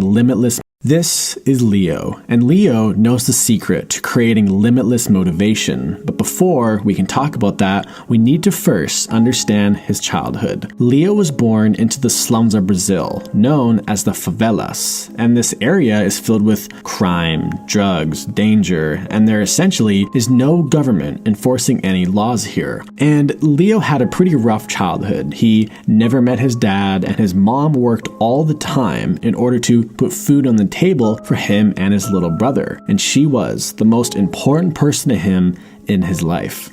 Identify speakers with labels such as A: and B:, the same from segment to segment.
A: limitless. This is Leo, and Leo knows the secret to creating limitless motivation. But before we can talk about that, we need to first understand his childhood. Leo was born into the slums of Brazil, known as the favelas, and this area is filled with crime, drugs, danger, and there essentially is no government enforcing any laws here. And Leo had a pretty rough childhood. He never met his dad, and his mom worked all the time in order to put food on the table for him and his little brother, and she was the most important person to him in his life.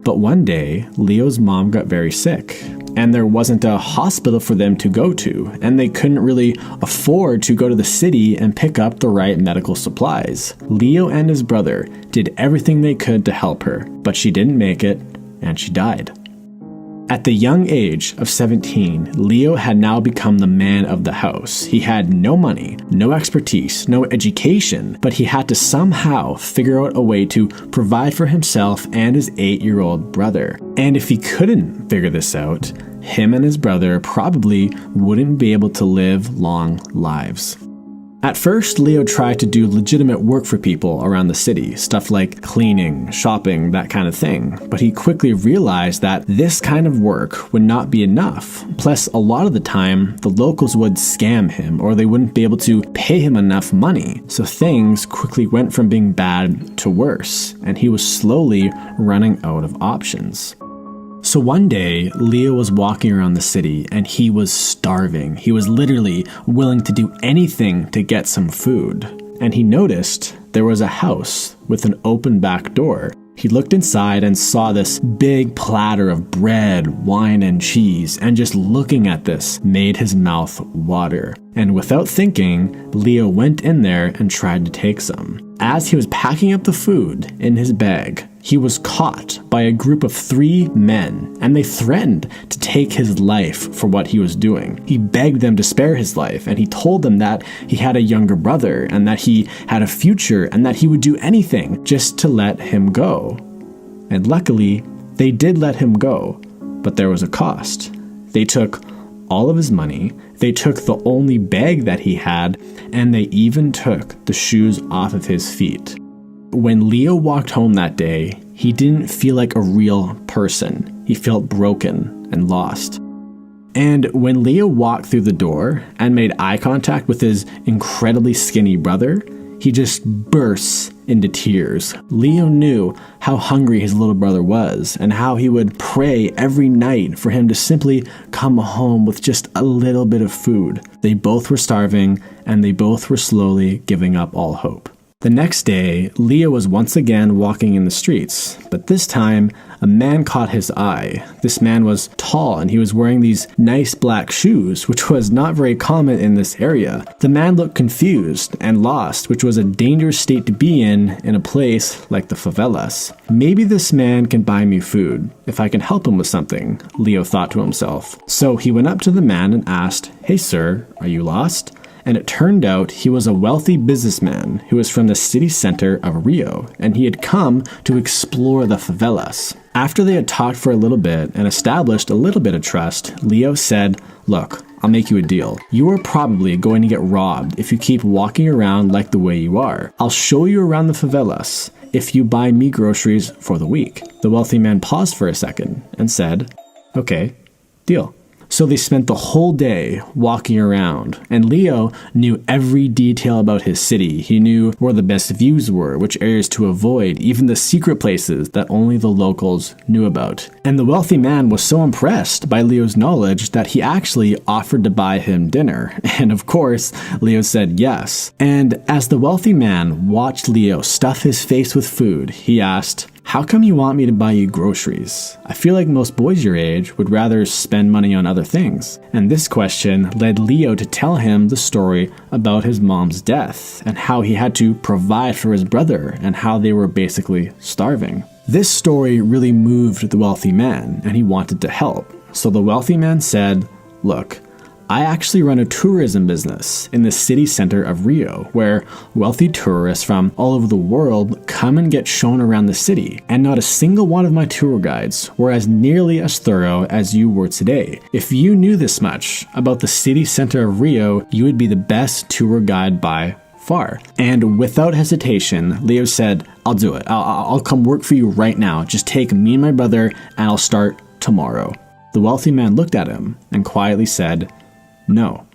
A: But one day, Leo's mom got very sick, and there wasn't a hospital for them to go to, and they couldn't really afford to go to the city and pick up the right medical supplies. Leo and his brother did everything they could to help her, but she didn't make it, and she died. At the young age of 17, Leo had now become the man of the house. He had no money, no expertise, no education, but he had to somehow figure out a way to provide for himself and his 8-year-old brother. And if he couldn't figure this out, him and his brother probably wouldn't be able to live long lives. At first, Leo tried to do legitimate work for people around the city, stuff like cleaning, shopping, that kind of thing. But he quickly realized that this kind of work would not be enough. Plus, a lot of the time, the locals would scam him or they wouldn't be able to pay him enough money. So things quickly went from being bad to worse, and he was slowly running out of options. So one day, Leo was walking around the city and he was starving. He was literally willing to do anything to get some food. And he noticed there was a house with an open back door. He looked inside and saw this big platter of bread, wine, and cheese, and just looking at this made his mouth water. And without thinking, Leo went in there and tried to take some. As he was packing up the food in his bag, he was caught by a group of 3 men, and they threatened to take his life for what he was doing. He begged them to spare his life, and he told them that he had a younger brother, and that he had a future, and that he would do anything just to let him go. And luckily, they did let him go, but there was a cost. They took all of his money, they took the only bag that he had, and they even took the shoes off of his feet. When Leo walked home that day, he didn't feel like a real person. He felt broken and lost. And when Leo walked through the door and made eye contact with his incredibly skinny brother, he just burst into tears. Leo knew how hungry his little brother was and how he would pray every night for him to simply come home with just a little bit of food. They both were starving, and they both were slowly giving up all hope. The next day, Leo was once again walking in the streets, but this time, a man caught his eye. This man was tall and he was wearing these nice black shoes, which was not very common in this area. The man looked confused and lost, which was a dangerous state to be in a place like the favelas. Maybe this man can buy me food, if I can help him with something, Leo thought to himself. So he went up to the man and asked, "Hey sir, are you lost?" And it turned out he was a wealthy businessman who was from the city center of Rio, and he had come to explore the favelas. After they had talked for a little bit and established a little bit of trust, Leo said, "Look, I'll make you a deal. You are probably going to get robbed if you keep walking around like the way you are. I'll show you around the favelas if you buy me groceries for the week." The wealthy man paused for a second and said, "Okay, deal." So they spent the whole day walking around, and Leo knew every detail about his city. He knew where the best views were, which areas to avoid, even the secret places that only the locals knew about. And the wealthy man was so impressed by Leo's knowledge that he actually offered to buy him dinner. And of course, Leo said yes. And as the wealthy man watched Leo stuff his face with food, he asked, "How come you want me to buy you groceries? I feel like most boys your age would rather spend money on other things." And this question led Leo to tell him the story about his mom's death and how he had to provide for his brother and how they were basically starving. This story really moved the wealthy man and he wanted to help. So the wealthy man said, "Look, I actually run a tourism business in the city center of Rio, where wealthy tourists from all over the world come and get shown around the city. And not a single one of my tour guides were as nearly as thorough as you were today. If you knew this much about the city center of Rio, you would be the best tour guide by far. And without hesitation, Leo said, I'll do it. I'll come work for you right now. Just take me and my brother and I'll start tomorrow. The wealthy man looked at him and quietly said, no,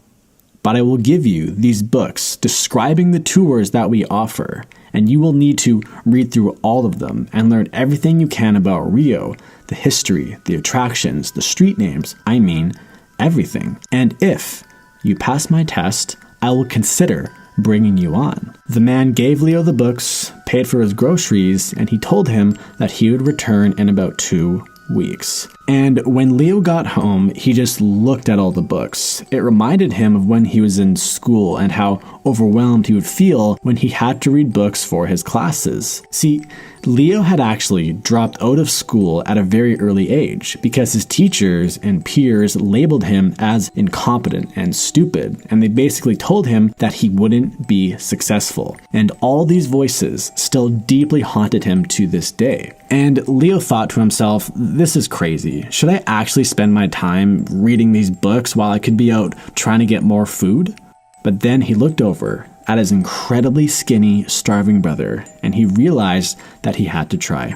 A: but I will give you these books describing the tours that we offer, and you will need to read through all of them and learn everything you can about Rio, the history, the attractions, the street names, I mean, everything. And if you pass my test, I will consider bringing you on. The man gave Leo the books, paid for his groceries, and he told him that he would return in about 2 weeks. And when Leo got home, he just looked at all the books. It reminded him of when he was in school and how overwhelmed he would feel when he had to read books for his classes. See, Leo had actually dropped out of school at a very early age because his teachers and peers labeled him as incompetent and stupid, and they basically told him that he wouldn't be successful. And all these voices still deeply haunted him to this day. And Leo thought to himself, this is crazy. Should I actually spend my time reading these books while I could be out trying to get more food? But then he looked over at his incredibly skinny, starving brother, and he realized that he had to try.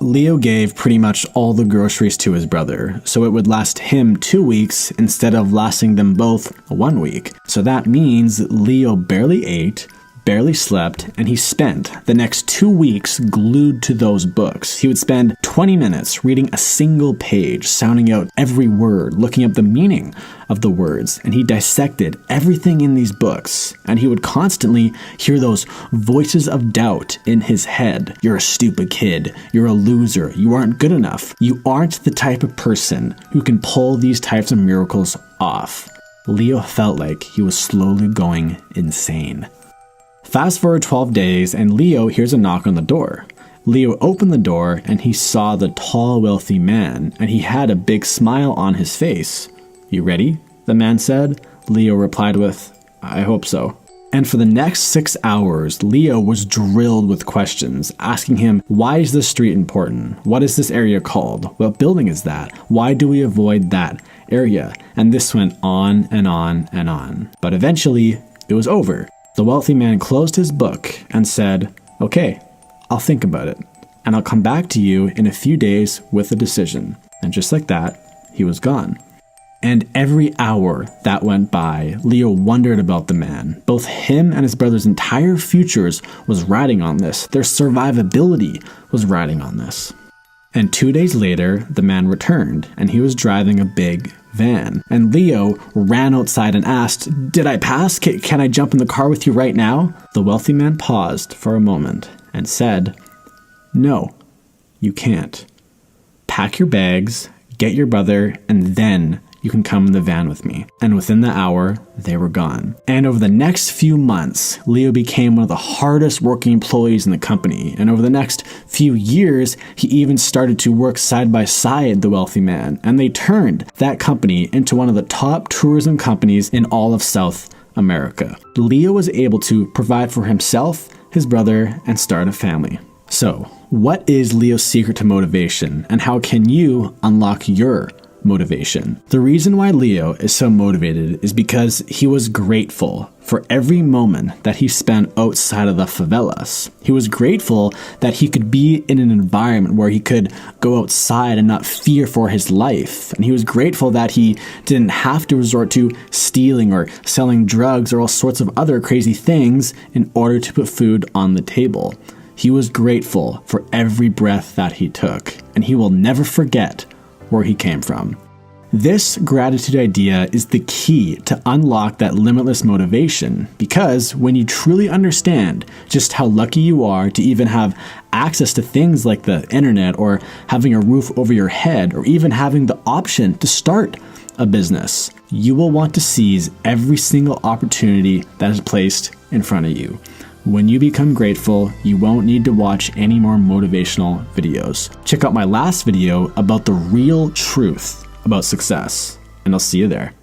A: Leo gave pretty much all the groceries to his brother, so it would last him 2 weeks instead of lasting them both 1 week. So that means Leo barely ate, barely slept, and he spent the next 2 weeks glued to those books. He would spend 20 minutes reading a single page, sounding out every word, looking up the meaning of the words, and he dissected everything in these books, and he would constantly hear those voices of doubt in his head. You're a stupid kid. You're a loser. You aren't good enough. You aren't the type of person who can pull these types of miracles off. Leo felt like he was slowly going insane. Fast forward 12 days and Leo hears a knock on the door. Leo opened the door and he saw the tall, wealthy man, and he had a big smile on his face. You ready? The man said. Leo replied with, I hope so. And for the next 6 hours, Leo was drilled with questions, asking him, why is this street important? What is this area called? What building is that? Why do we avoid that area? And this went on and on and on. But eventually, it was over. The wealthy man closed his book and said, okay, I'll think about it, and I'll come back to you in a few days with a decision. And just like that, he was gone. And every hour that went by, Leo wondered about the man. Both him and his brother's entire futures was riding on this. Their survivability was riding on this. And 2 days later, the man returned, and he was driving a big van. And Leo ran outside and asked, did I pass? Can I jump in the car with you right now? The wealthy man paused for a moment and said, no, you can't. Pack your bags, get your brother, and then you can come in the van with me. And within the hour, they were gone. And over the next few months, Leo became one of the hardest working employees in the company. And over the next few years, he even started to work side by side the wealthy man. And they turned that company into one of the top tourism companies in all of South America. Leo was able to provide for himself, his brother, and start a family. So, what is Leo's secret to motivation, and how can you unlock your motivation? The reason why Leo is so motivated is because he was grateful for every moment that he spent outside of the favelas. He was grateful that he could be in an environment where he could go outside and not fear for his life. And he was grateful that he didn't have to resort to stealing or selling drugs or all sorts of other crazy things in order to put food on the table. He was grateful for every breath that he took, and he will never forget where he came from. This gratitude idea is the key to unlock that limitless motivation, because when you truly understand just how lucky you are to even have access to things like the internet, or having a roof over your head, or even having the option to start a business, you will want to seize every single opportunity that is placed in front of you. When you become grateful, you won't need to watch any more motivational videos. Check out my last video about the real truth about success, and I'll see you there.